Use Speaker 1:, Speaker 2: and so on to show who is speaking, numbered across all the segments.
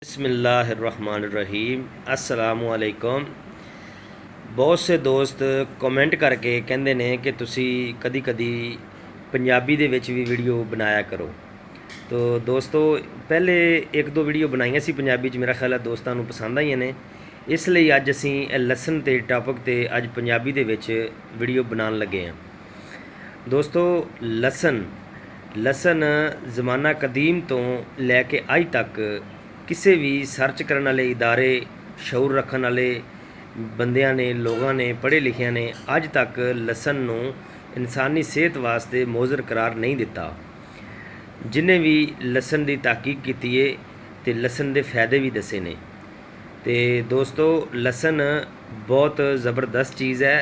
Speaker 1: बिस्मिल्लाहिर्रहमानिर्रहीम अस्सलामुअलैकुम। बहुत से दोस्त कमेंट करके कहते हैं कि तुसी कदी कदी पंजाबी दे विच भी वीडियो बनाया करो। तो दोस्तों पहले एक दो वीडियो बनाई सी पंजाबी च, मेरा ख्याल है दोस्तों नूं पसंद आईयां ने, इसलिए अज असीं लसन के टॉपिक ते अज पंजाबी दे विच वीडियो बनाने लगे हैं। दोस्तों लसन ज़माना कदीम तो लैके अज तक किसी भी सर्च करने वाले इदारे, शऊर रखने वाले बंदियां ने, लोगों ने, पढ़े लिखिया ने अज तक लसन नूं इंसानी सेहत वास्ते मोज़र करार नहीं दिता। जिन्हें भी लसन की तहकीक की है तो लसन के फायदे भी दसे ने। तो दोस्तों लसन बहुत ज़बरदस्त चीज़ है।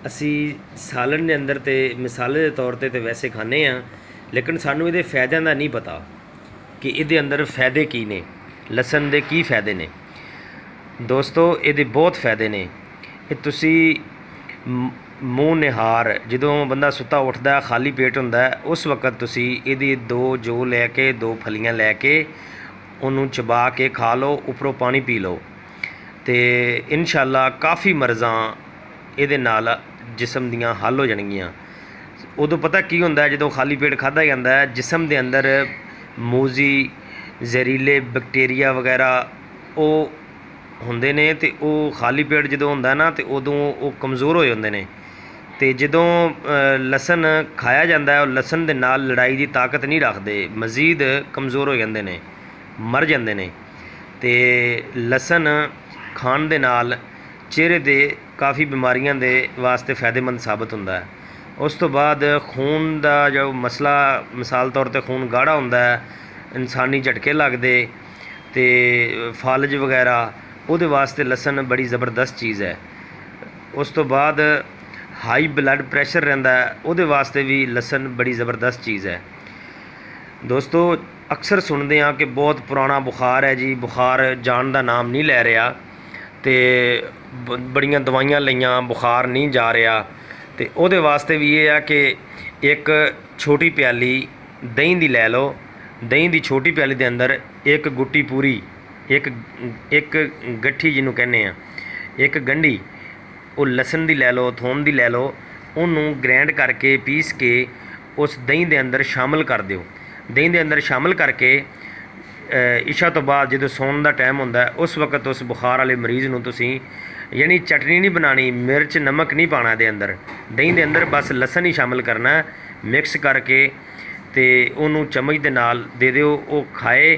Speaker 1: असी सालन के अंदर तो मिसाले के तौर पर तो वैसे खाने हाँ, लेकिन सानू ये फायदों का नहीं पता कि ये अंदर फायदे की ने, लसन के की फायदे ने। दोस्तों ये बहुत फायदे ने। ये तुसी मूँह निहार जदों बंदा सुता उठदा खाली पेट हुंदा उस वक्त तुसी ये दो जो लैके दो फलियां लैके उन्होंने चबा के खा लो, उपरों पानी पी लो, तो इंशाअल्लाह काफ़ी मर्ज़ां ये नाल जिसम दियां हल हो जाणगियां। उदों पता की हुंदा जदों खाली पेट खादा जांदा है, जिसम के अंदर मूजी जहरीले बैक्टीरिया वगैरह वो होंदे ने, तो वो खाली पेट जदों हुंदा ना तो उदों वो कमज़ोर हो जांदे ने। तो जदों लसन खाया जाता है, लसन के नाल लड़ाई की ताकत नहीं रखते, मज़ीद कमज़ोर हो जाते हैं, मर जाते हैं। तो लसन खाण दे नाल चेहरे दे काफ़ी बीमारियां दे वास्ते फ़ायदेमंद साबित होंदा है। उस तो बाद खून का जो मसला, मिसाल तौर पर खून गाढ़ा होंदा है, इंसानी झटके लगते, तो फालज वगैरह, वो वास्ते लसन बड़ी ज़बरदस्त चीज़ है। उस तो बाद हाई ब्लड प्रैशर रहिंदा है, वो वास्ते भी लसन बड़ी ज़बरदस्त चीज़ है। दोस्तों अक्सर सुनते हैं कि बहुत पुराना बुखार है जी, बुखार जान का नाम नहीं लै रहा, तो बड़ियां दवाइयां लईयां, बुखार नहीं जा रहा। तो वो वास्ते भी ये है कि एक छोटी प्याली दही की लै लो, दही की छोटी प्याली के अंदर एक गुट्टी पूरी, एक गट्ठी जिन्हों कहने हैं, एक गंढी वो लसन की लै लो, थोम की लै लो, उन्होंने ग्रैंड करके पीस के उस दही के अंदर शामिल कर दो। दही के अंदर शामिल करके इशा तो बाद जो सौन का टाइम होंदा है उस वक्त उस बुखार वाले मरीज़ नूं तुसीं यानी चटनी नहीं बनानी, मिर्च नमक नहीं पाना दे अंदर, दही के अंदर बस लसन ही शामिल करना, मिक्स करके तो उन्होंने चम्मच के नाल दे दो, वो खाए।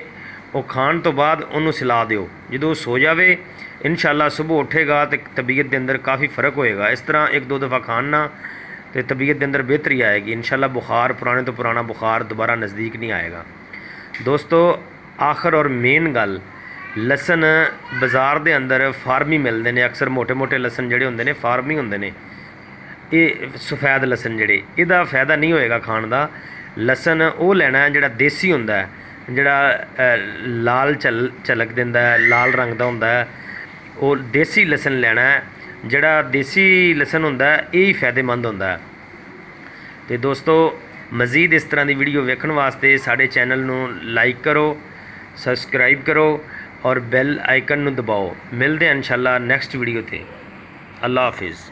Speaker 1: वो खाण तो बाद उन्होंने सिला दो, जो सो जाए इंशाअल्लाह सुबह उठेगा तो तबीयत के अंदर काफ़ी फ़र्क होएगा। इस तरह एक दो दफ़ा खाण ना तो तबीयत के अंदर बेहतरी आएगी इंशाअल्लाह। बुखार पुराने तो पुराना बुखार दोबारा नज़दीक नहीं आएगा। दोस्तों आखिर और मेन गल, लसन बाज़ार के अंदर फार्मी मिलते हैं, अक्सर मोटे मोटे लसन जोड़े होंगे ने फार्मी होंगे ने, ये सफ़ैद लसन जोड़े, इसका फायदा नहीं होएगा खाण का। लसन वो लेना है जोड़ा देसी होंदा है, जोड़ा लाल झलक दिंदा है, लाल रंग का होंदा है, वो देसी लसन लेना है। जोड़ा देसी लसन होंदा है यही फायदेमंद होंदा है। तो दोस्तों मज़ीद इस तरह की वीडियो वेखण वास्ते साडे चैनल नूं लाइक करो, सबसक्राइब करो और बैल आइकन नूं दबाओ। मिलते हैं इंशाअल्लाह नैक्सट वीडियो ते। अल्लाह हाफिज़।